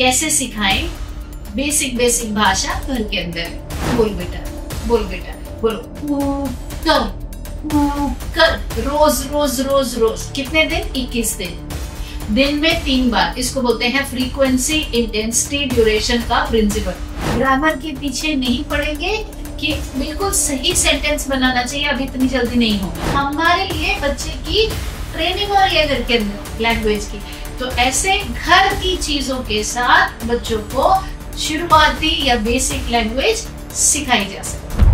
कैसे सिखाएं basic basic भाषा घर के अंदर। बोल बेटा, बोल बेटा, बोलो कर रोज रोज रोज रोज। कितने दिन? 21 दिन में 3 बार। इसको बोलते हैं फ्रीक्वेंसी, इंटेंसिटी, ड्यूरेशन का प्रिंसिपल। ग्रामर के पीछे नहीं पड़ेंगे कि बिल्कुल सही सेंटेंस बनाना चाहिए, अभी इतनी जल्दी नहीं होगा। हमारे लिए बच्चे की ट्रेनिंग हो रही है घर के अंदर लैंग्वेज की, तो ऐसे घर की चीजों के साथ बच्चों को शुरुआती या बेसिक लैंग्वेज सिखाई जा सकती है।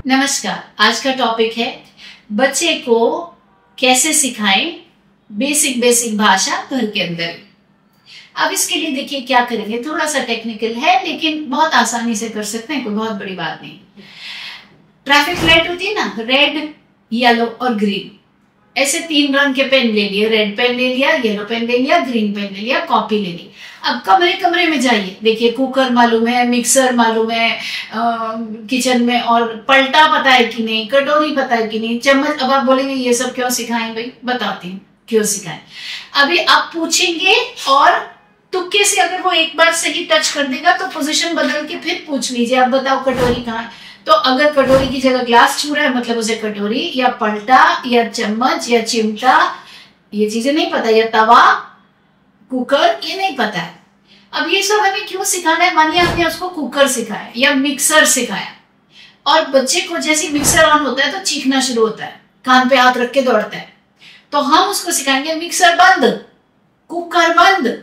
नमस्कार, आज का टॉपिक है बच्चे को कैसे सिखाएं बेसिक बेसिक भाषा घर के अंदर। अब इसके लिए देखिए क्या करेंगे, थोड़ा सा टेक्निकल है लेकिन बहुत आसानी से कर सकते हैं, कोई बहुत बड़ी बात नहीं। ट्रैफिक लाइट होती है ना, रेड, येलो और ग्रीन, ऐसे 3 रंग के पेन ले लिए। रेड पेन ले लिया, येलो पेन ले लिया, ग्रीन पेन ले लिया, कॉपी ले ली। अब कमरे कमरे में जाइए, देखिए कुकर मालूम है, मिक्सर मालूम है किचन में, और पलटा पता है कि नहीं, कटोरी पता है कि नहीं, चम्मच। अब आप बोलेंगे ये सब क्यों सिखाएं भाई, बताती हूँ क्यों सिखाएं। अभी आप पूछेंगे और तुक्के से अगर वो एक बार सही टच कर देगा तो पोजीशन बदल के फिर पूछ लीजिए, आप बताओ कटोरी कहाँ है। तो अगर कटोरी की जगह ग्लास छू रहा है मतलब उसे कटोरी या पलटा या चम्मच या चिमटा ये चीजें नहीं पता, या तवा, कुकर ये नहीं पता है। अब ये सब हमें क्यों सिखाना है? मानिए आपने उसको कुकर सिखाया या मिक्सर सिखाया, और बच्चे को जैसे मिक्सर ऑन होता है तो चीखना शुरू होता है, कान पे हाथ रख के दौड़ता है, तो हम उसको सिखाएंगे मिक्सर बंद, कुकर बंद।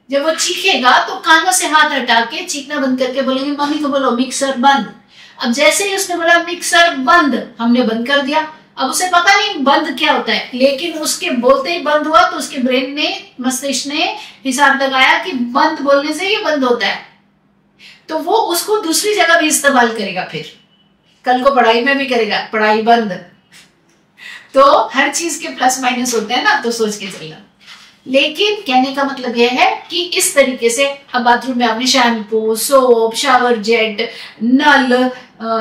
जब वो चीखेगा तो कानों से हाथ हटा के चीखना बंद करके बोलेंगे मम्मी को बोलो मिक्सर बंद। अब जैसे ही उसने बोला मिक्सर बंद, हमने बंद कर दिया। अब उसे पता नहीं बंद क्या होता है, लेकिन उसके बोलते ही बंद हुआ तो उसके ब्रेन ने, मस्तिष्क ने हिसाब लगाया कि बंद बोलने से ये बंद होता है, तो वो उसको दूसरी जगह भी इस्तेमाल करेगा, फिर कल को पढ़ाई में भी करेगा, पढ़ाई बंद। तो हर चीज के प्लस माइनस होते हैं ना, तो सोच के चलना। लेकिन कहने का मतलब यह है कि इस तरीके से अब बाथरूम में आपने शैम्पू, सोप, शावर जेट, नल,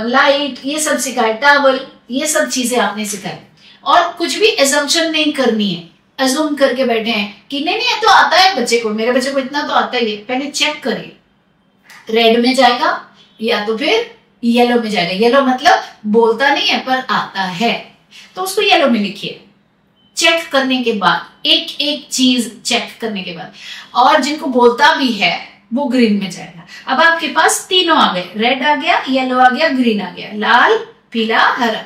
लाइट ये सब सिखाए, टॉवल ये सब चीजें आपने सिखाई। और कुछ भी एजम्पशन नहीं करनी है, अज्यूम करके बैठे हैं कि नहीं नहीं तो आता है बच्चे को, मेरे बच्चे को इतना तो आता ही है। पहले चेक करिए, रेड में जाएगा या तो फिर येलो में जाएगा। येलो मतलब बोलता नहीं है पर आता है, तो उसको येलो में लिखिए। चेक करने के बाद, एक एक चीज चेक करने के बाद, और जिनको बोलता भी है वो ग्रीन में जाएगा। अब आपके पास तीनों आ गए, रेड आ गया, येलो आ गया, ग्रीन आ गया, लाल, पीला, हरा।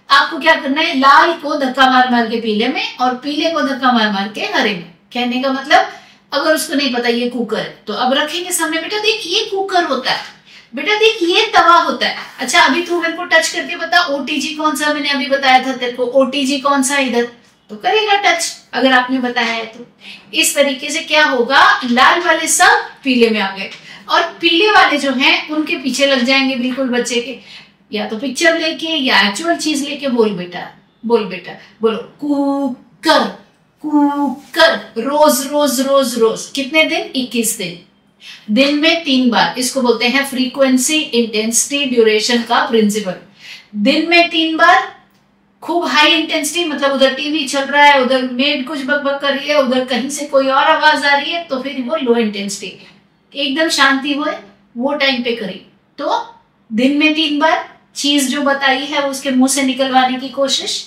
आपको क्या करना है, लाल को धक्का मार मार के पीले में और पीले को धक्का मार मार के हरे में। कहने का मतलब अगर उसको नहीं पता ये कुकर है तो अब रखेंगे सामने, बेटा देख ये कुकर होता है, बेटा देख ये तवा होता है। अच्छा अभी तू मेरे को टच करके बता ओटीजी कौन सा, मैंने अभी बताया था तेरे को ओटीजी कौन सा इधर, तो करेगा टच अगर आपने बताया है तो। इस तरीके से क्या होगा, लाल वाले सब पीले में आ गए और पीले वाले जो हैं उनके पीछे लग जाएंगे बिल्कुल बच्चे के, या तो पिक्चर लेके या एक्चुअल चीज लेके। बोल बेटा, बोल बेटा, बोलो कुकर, कुकर रोज रोज रोज रोज। कितने दिन? 21 दिन में 3 बार। इसको बोलते हैं फ्रीक्वेंसी, इंटेंसिटी, ड्यूरेशन का प्रिंसिपल। दिन में 3 बार। खूब हाई इंटेंसिटी मतलब उधर टीवी चल रहा है, उधर मेड कुछ बकबक कर रही है, उधर कहीं से कोई और आवाज आ रही है, तो फिर वो लो इंटेंसिटी। एकदम शांति हो वो टाइम पे करिए। तो दिन में 3 बार चीज जो बताई है उसके मुंह से निकलवाने की कोशिश,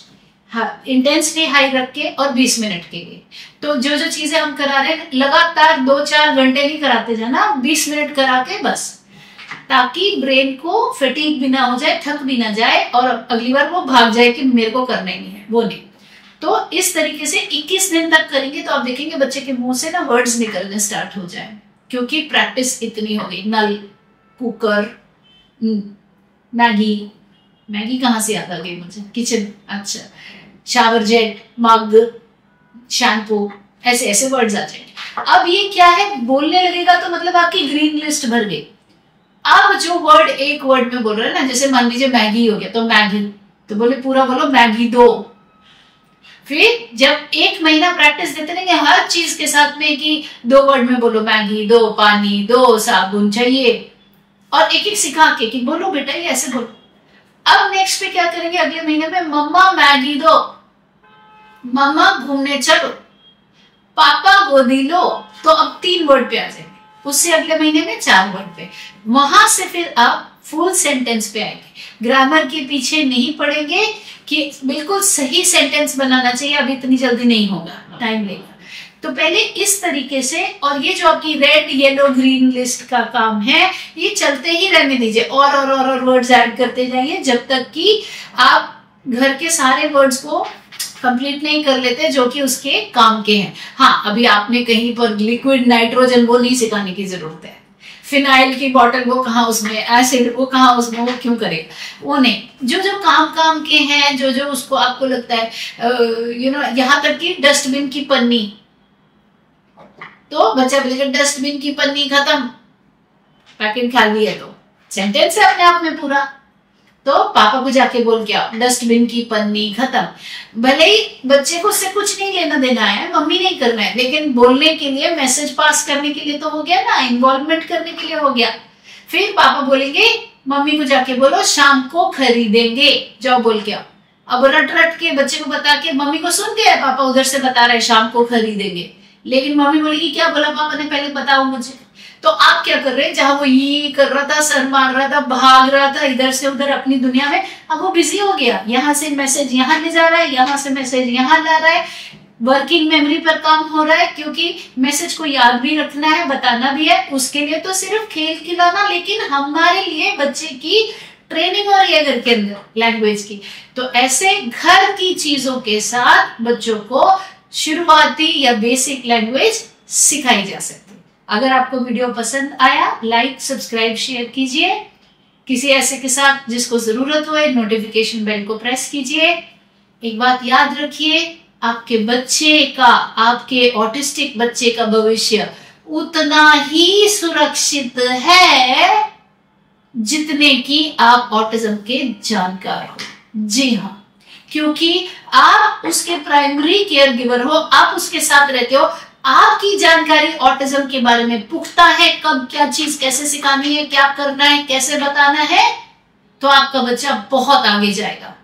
हाँ, इंटेंसिटी हाई रख के और 20 मिनट के लिए। तो जो जो चीजें हम करा रहे हैं लगातार 2-4 घंटे नहीं कराते जाना, 20 मिनट करा के बस, ताकि ब्रेन को फटीग भी ना हो जाए, थक भी ना जाए और अगली बार वो भाग जाए कि मेरे को करना ही नहीं है, वो नहीं। तो इस तरीके से 21 दिन तक करेंगे तो आप देखेंगे बच्चे के मुंह से ना वर्ड्स निकलने स्टार्ट हो जाए, क्योंकि प्रैक्टिस इतनी हो गई। नल, कुकर, मैगी, मैगी कहाँ से याद आ गई मुझे, किचन, अच्छा, शावर जेट, मग, शैम्पू, ऐसे ऐसे वर्ड्स आ जाएंगे। अब ये क्या है, बोलने लगेगा तो मतलब आपकी ग्रीन लिस्ट भर गई। अब जो वर्ड एक वर्ड में बोल रहे हैं ना, जैसे मान लीजिए मैगी हो गया तो मैगी, तो बोले पूरा बोलो मैगी दो। फिर जब 1 महीना प्रैक्टिस देते रहेंगे हर चीज के साथ में कि 2 वर्ड में बोलो मैगी, 2 पानी, 2 साबुन चाहिए, और एक एक सिखा के कि बोलो बेटा ये ऐसे बोलो, अब नेक्स्ट पे क्या करेंगे, अगले महीने में मम्मा मैगी दो, मम्मा घूमने चलो, पापा गोदी लो। तो अब 3 वर्ड पे आ जाएंगे, उससे अगले महीने में 4 वर्ड पे। वहां से फिर आप फुल सेंटेंस पे आएंगे। ग्रामर के पीछे नहीं पड़ेंगे कि बिल्कुल सही सेंटेंस बनाना चाहिए, अभी इतनी जल्दी नहीं होगा, टाइम लगेगा। तो पहले इस तरीके से, और ये जो आपकी रेड येलो ग्रीन लिस्ट का काम है ये चलते ही रहने दीजिए, और वर्ड्स ऐड करते जाइए जब तक कि आप घर के सारे वर्ड्स को कंप्लीट नहीं कर लेते जो कि उसके काम के हैं। हाँ, अभी आपने कहीं पर लिक्विड नाइट्रोजन वो नहीं सिखाने की जरूरत है, फिनाइल की बोतल वो कहाँ उसमें, एसिड वो कहाँ उसमें, वो क्यों करे, वो नहीं। जो जो काम के हैं, जो जो उसको आपको लगता है यहाँ तक कि डस्टबिन की पन्नी, तो बच्चा बोलेगा डस्टबिन की पन्नी खत्म, पैकेट खाली है, तो सेंटेंस है अपने आप में पूरा। तो पापा को जाके बोल के आओ डस्टबिन की पन्नी खत्म। भले ही बच्चे को उससे कुछ नहीं लेना देना है, मम्मी नहीं करना है, लेकिन बोलने के लिए, मैसेज पास करने के लिए तो हो गया ना, इन्वॉल्वमेंट करने के लिए हो गया। फिर पापा बोलेंगे मम्मी को जाके बोलो शाम को खरीदेंगे, जाओ बोल के आओ। अब रट के बच्चे को बता के, मम्मी को सुनते हैं पापा उधर से बता रहे शाम को खरीदेंगे, लेकिन मम्मी बोलेगी क्या बोला पापा ने, पहले बताओ मुझे। तो आप क्या कर रहे हैं, जहां वो ये कर रहा था, सर मार रहा था, भाग रहा था इधर से उधर अपनी दुनिया में, अब वो बिजी हो गया, यहाँ से मैसेज यहाँ ले जा रहा है, यहाँ से मैसेज यहाँ ला रहा है, वर्किंग मेमोरी पर काम हो रहा है, क्योंकि मैसेज को याद भी रखना है, बताना भी है। उसके लिए तो सिर्फ खेल खिलाना, लेकिन हमारे लिए बच्चे की ट्रेनिंग हो रही है घर के अंदर लैंग्वेज की। तो ऐसे घर की चीजों के साथ बच्चों को शुरुआती या बेसिक लैंग्वेज सिखाई जा सकती है। अगर आपको वीडियो पसंद आया, लाइक सब्सक्राइब शेयर कीजिए। किसी ऐसे के साथ जिसको जरूरत हो, नोटिफिकेशन बेल को प्रेस कीजिए। एक बात याद रखिए, आपके बच्चे का, आपके ऑटिस्टिक बच्चे का भविष्य उतना ही सुरक्षित है जितने की आप ऑटिज्म के जानकार हो। जी हाँ, क्योंकि आप उसके प्राइमरी केयर गिवर हो, आप उसके साथ रहते हो, आपकी जानकारी ऑटिज्म के बारे में पुख्ता है, कब क्या चीज कैसे सिखानी है, क्या करना है, कैसे बताना है, तो आपका बच्चा बहुत आगे जाएगा।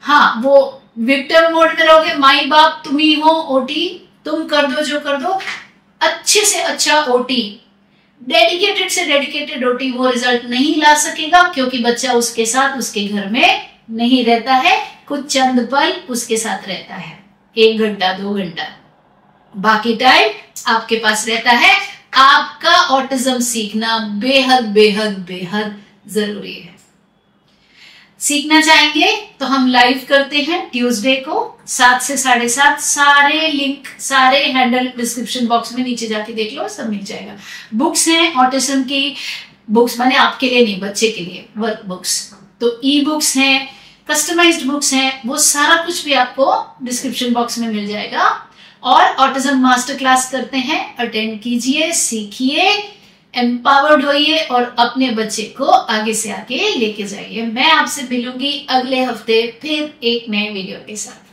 हाँ, वो विक्टिम मोड में रहोगे, माई बाप तुम ही हो, ओटी तुम कर दो जो कर दो, अच्छे से अच्छा ओटी, डेडिकेटेड से डेडिकेटेड ओटी वो रिजल्ट नहीं ला सकेगा, क्योंकि बच्चा उसके साथ उसके घर में नहीं रहता है, कुछ चंद पल उसके साथ रहता है, 1 घंटा 2 घंटा, बाकी टाइम आपके पास रहता है। आपका ऑटिज्म सीखना बेहद बेहद बेहद जरूरी है। सीखना चाहेंगे तो हम लाइव करते हैं ट्यूसडे को 7 से 7:30। सारे लिंक, सारे हैंडल डिस्क्रिप्शन बॉक्स में नीचे जाके देख लो, सब मिल जाएगा। बुक्स हैं ऑटिज्म की, बुक्स माने आपके लिए नहीं, बच्चे के लिए वर्क बुक्स, तो ई बुक्स हैं, कस्टमाइज्ड बुक्स हैं, वो सारा कुछ भी आपको डिस्क्रिप्शन बॉक्स में मिल जाएगा। और ऑटिज्म मास्टर क्लास करते हैं, अटेंड कीजिए, सीखिए, एम्पावर्ड होइए और अपने बच्चे को आगे से आगे लेके जाइए। मैं आपसे मिलूंगी अगले हफ्ते फिर एक नए वीडियो के साथ।